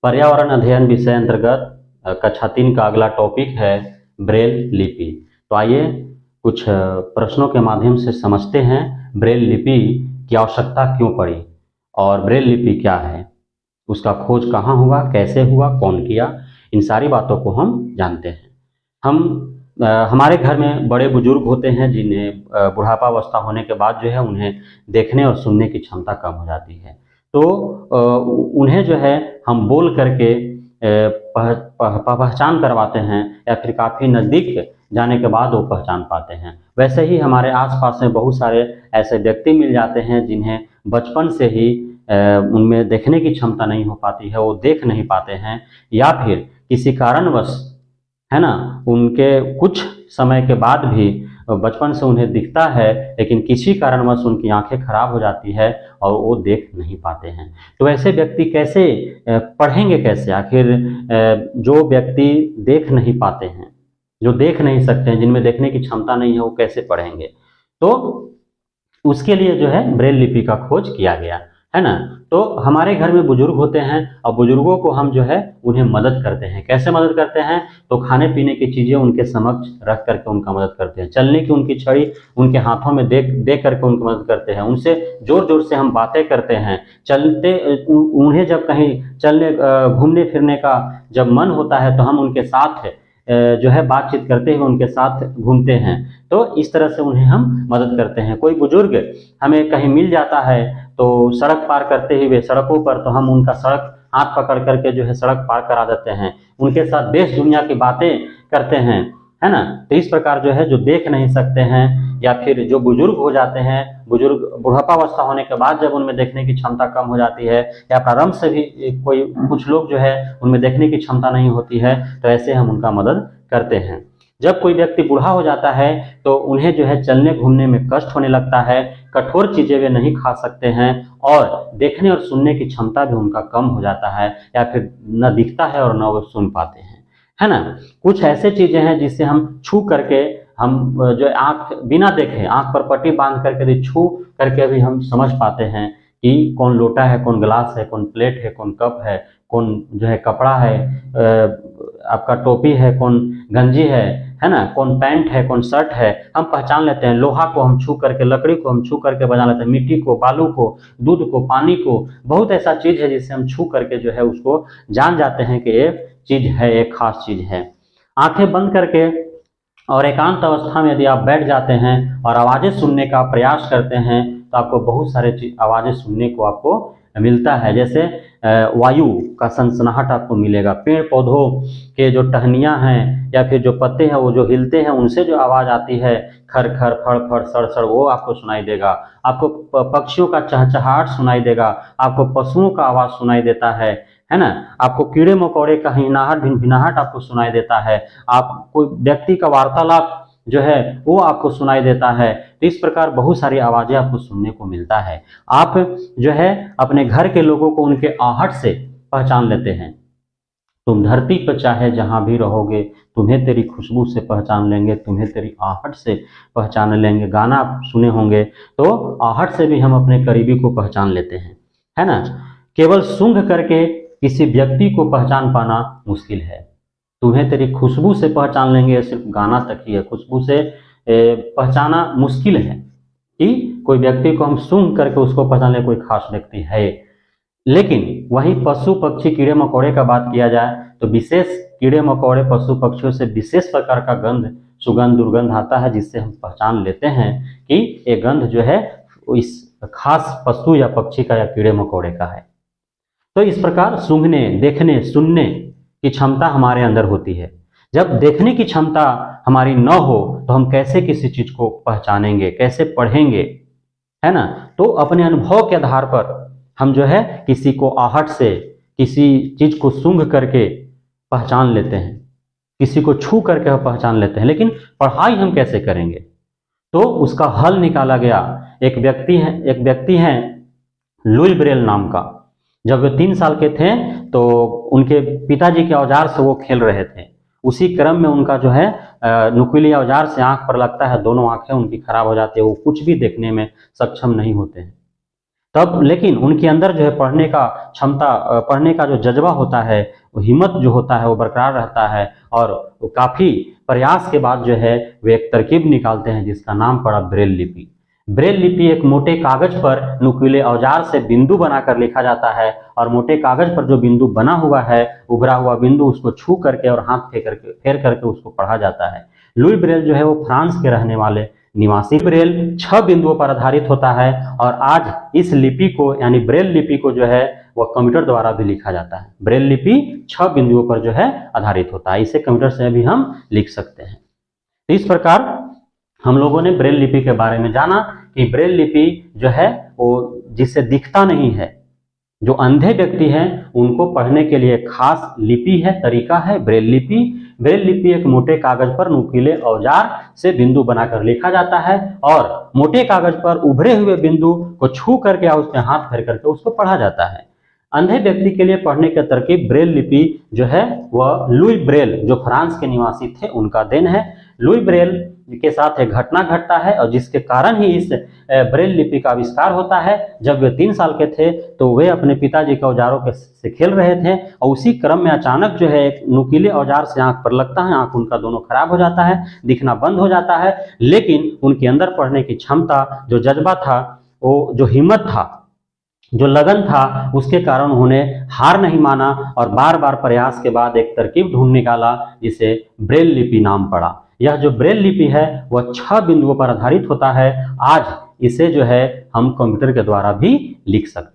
पर्यावरण अध्ययन विषय अंतर्गत कक्षा 3 का अगला टॉपिक है ब्रेल लिपि। तो आइए कुछ प्रश्नों के माध्यम से समझते हैं ब्रेल लिपि की आवश्यकता क्यों पड़ी और ब्रेल लिपि क्या है, उसका खोज कहाँ हुआ, कैसे हुआ, कौन किया, इन सारी बातों को हम जानते हैं। हमारे घर में बड़े बुजुर्ग होते हैं जिन्हें बुढ़ापावस्था होने के बाद जो है उन्हें देखने और सुनने की क्षमता कम हो जाती है। तो उन्हें जो है हम बोल करके पहचान करवाते हैं या फिर काफ़ी नज़दीक जाने के बाद वो पहचान पाते हैं। वैसे ही हमारे आसपास में बहुत सारे ऐसे व्यक्ति मिल जाते हैं जिन्हें बचपन से ही उनमें देखने की क्षमता नहीं हो पाती है, वो देख नहीं पाते हैं या फिर किसी कारणवश है ना, उनके कुछ समय के बाद भी बचपन से उन्हें दिखता है लेकिन किसी कारणवश उनकी आंखें खराब हो जाती है और वो देख नहीं पाते हैं। तो ऐसे व्यक्ति कैसे पढ़ेंगे, कैसे आखिर जो व्यक्ति देख नहीं पाते हैं, जो देख नहीं सकते हैं, जिनमें देखने की क्षमता नहीं है, वो कैसे पढ़ेंगे? तो उसके लिए जो है ब्रेल लिपि का खोज किया गया, है ना। तो हमारे घर में बुजुर्ग होते हैं और बुजुर्गों को हम जो है उन्हें मदद करते हैं। कैसे मदद करते हैं? तो खाने पीने की चीज़ें उनके समक्ष रख करके उनका मदद करते हैं, चलने की उनकी छड़ी उनके हाथों में दे करके उनकी मदद करते हैं, उनसे जोर जोर से हम बातें करते हैं, उन्हें जब कहीं चलने घूमने फिरने का जब मन होता है तो हम उनके साथ जो है बातचीत करते हुए उनके साथ घूमते हैं। तो इस तरह से उन्हें हम मदद करते हैं। कोई बुजुर्ग हमें कहीं मिल जाता है तो सड़क पार करते हुए सड़कों पर, तो हम उनका सड़क हाथ पकड़ करके जो है सड़क पार करा देते हैं, उनके साथ देश दुनिया की बातें करते हैं, है ना। तो इस प्रकार जो है जो देख नहीं सकते हैं या फिर जो बुजुर्ग हो जाते हैं, बुजुर्ग बुढ़ापावस्था होने के बाद जब उनमें देखने की क्षमता कम हो जाती है या प्रारंभ से भी कुछ लोग जो है उनमें देखने की क्षमता नहीं होती है, तो ऐसे हम उनका मदद करते हैं। जब कोई व्यक्ति बूढ़ा हो जाता है तो उन्हें जो है चलने घूमने में कष्ट होने लगता है, कठोर चीजें वे नहीं खा सकते हैं और देखने और सुनने की क्षमता भी उनका कम हो जाता है या फिर न दिखता है और न वो सुन पाते हैं, है ना। कुछ ऐसे चीजें हैं जिससे हम छू करके हम जो आंख बिना देखे आंख पर पट्टी बांध करके भी छू करके भी हम समझ पाते हैं कि कौन लोटा है, कौन गिलास है, कौन प्लेट है, कौन कप है, कौन जो है कपड़ा है, आपका टोपी है, कौन गंजी है ना, कौन पैंट है, कौन शर्ट है, हम पहचान लेते हैं। लोहा को हम छू करके, लकड़ी को हम छू करके बना लेते हैं, मिट्टी को, बालू को, दूध को, पानी को, बहुत ऐसा चीज है जिससे हम छू करके जो है उसको जान जाते हैं कि ये चीज है, एक खास चीज है। आंखें बंद करके और एकांत अवस्था में यदि आप बैठ जाते हैं और आवाजें सुनने का प्रयास करते हैं तो आपको बहुत सारे आवाजें सुनने को आपको मिलता है। जैसे वायु का सनसनाहट आपको मिलेगा, पेड़ पौधों के जो टहनियाँ हैं या फिर जो पत्ते हैं वो जो हिलते हैं उनसे जो आवाज़ आती है, खर खर फड़ फड़ सड़ सड़, वो आपको सुनाई देगा। आपको पक्षियों का चहचहाट सुनाई देगा, आपको पशुओं का आवाज़ सुनाई देता है ना। आपको कीड़े मकोड़े का हिनहाट भिनभिनाहट आपको सुनाई देता है। आप कोई व्यक्ति का वार्तालाप जो है वो आपको सुनाई देता है। तो इस प्रकार बहुत सारी आवाजें आपको सुनने को मिलता है। आप जो है अपने घर के लोगों को उनके आहट से पहचान लेते हैं। तुम धरती पर चाहे जहां भी रहोगे, तुम्हें तेरी खुशबू से पहचान लेंगे, तुम्हें तेरी आहट से पहचान लेंगे। गाना आप सुने होंगे, तो आहट से भी हम अपने करीबी को पहचान लेते हैं, है ना। केवल सूंघ करके किसी व्यक्ति को पहचान पाना मुश्किल है। तुम्हें तेरी खुशबू से पहचान लेंगे, सिर्फ गाना तक ही है, खुशबू से पहचाना मुश्किल है कि कोई व्यक्ति को हम सूंघ करके उसको पहचान ले कोई खास व्यक्ति है। लेकिन वहीं पशु पक्षी कीड़े मकोड़े का बात किया जाए तो विशेष कीड़े मकोड़े पशु पक्षियों से विशेष प्रकार का गंध, सुगंध, दुर्गंध आता है जिससे हम पहचान लेते हैं कि ये गंध जो है इस खास पशु या पक्षी का या कीड़े मकोड़े का है। तो इस प्रकार सूंघने, देखने, सुनने की क्षमता हमारे अंदर होती है। जब देखने की क्षमता हमारी न हो तो हम कैसे किसी चीज को पहचानेंगे, कैसे पढ़ेंगे, है ना। तो अपने अनुभव के आधार पर हम जो है किसी को आहट से, किसी चीज को सूंघ करके पहचान लेते हैं, किसी को छू करके पहचान लेते हैं। लेकिन पढ़ाई हम कैसे करेंगे? तो उसका हल निकाला गया। एक व्यक्ति है लुई ब्रेल नाम का। जब वे 3 साल के थे तो उनके पिताजी के औजार से वो खेल रहे थे। उसी क्रम में उनका जो है नुकीले औजार से आंख पर लगता है, दोनों आंखें उनकी खराब हो जाती है, वो कुछ भी देखने में सक्षम नहीं होते हैं। तब लेकिन उनके अंदर जो है पढ़ने का क्षमता, पढ़ने का जो जज्बा होता है, वो हिम्मत जो होता है वो बरकरार रहता है, और वो काफ़ी प्रयास के बाद जो है वे एक तरकीब निकालते हैं जिसका नाम पड़ा ब्रेल लिपि। ब्रेल लिपि एक मोटे कागज पर नुकीले औजार से बिंदु बनाकर लिखा जाता है, और मोटे कागज पर जो बिंदु बना हुआ है, उभरा हुआ बिंदु, उसको छू करके और हाथ फेर करके उसको पढ़ा जाता है। लुई ब्रेल जो है वो फ्रांस के रहने वाले निवासी। ब्रेल 6 बिंदुओं पर आधारित होता है, और आज इस लिपि को यानी ब्रेल लिपि को जो है वह कंप्यूटर द्वारा भी लिखा जाता है। ब्रेल लिपि 6 बिंदुओं पर जो है आधारित होता है, इसे कंप्यूटर से भी हम लिख सकते हैं। तो इस प्रकार हम लोगों ने ब्रेल लिपि के बारे में जाना कि ब्रेल लिपि जो है वो जिससे दिखता नहीं है, जो अंधे व्यक्ति हैं उनको पढ़ने के लिए खास लिपि है, तरीका है ब्रेल लिपि। ब्रेल लिपि एक मोटे कागज पर नुकीले औजार से बिंदु बनाकर लिखा जाता है, और मोटे कागज पर उभरे हुए बिंदु को छू करके या उस पर हाथ फेर करके उसको पढ़ा जाता है। अंधे व्यक्ति के लिए पढ़ने की तरकीब ब्रेल लिपि जो है वह लुई ब्रेल, जो फ्रांस के निवासी थे, उनका देन है। लुई ब्रेल के साथ एक घटना घटता है, और जिसके कारण ही इस ब्रेल लिपि का आविष्कार होता है। जब वे 3 साल के थे तो वे अपने पिताजी के औजारों से खेल रहे थे, और उसी क्रम में अचानक जो है एक नुकीले औजार से आंख पर लगता है, आंख उनका दोनों खराब हो जाता है, दिखना बंद हो जाता है। लेकिन उनके अंदर पढ़ने की क्षमता, जो जज्बा था, वो जो हिम्मत था, जो लगन था, उसके कारण उन्होंने हार नहीं माना, और बार बार प्रयास के बाद एक तरकीब ढूंढ निकाला जिसे ब्रेल लिपि नाम पड़ा। यह जो ब्रेल लिपि है वह 6 बिंदुओं पर आधारित होता है। आज इसे जो है हम कंप्यूटर के द्वारा भी लिख सकते हैं।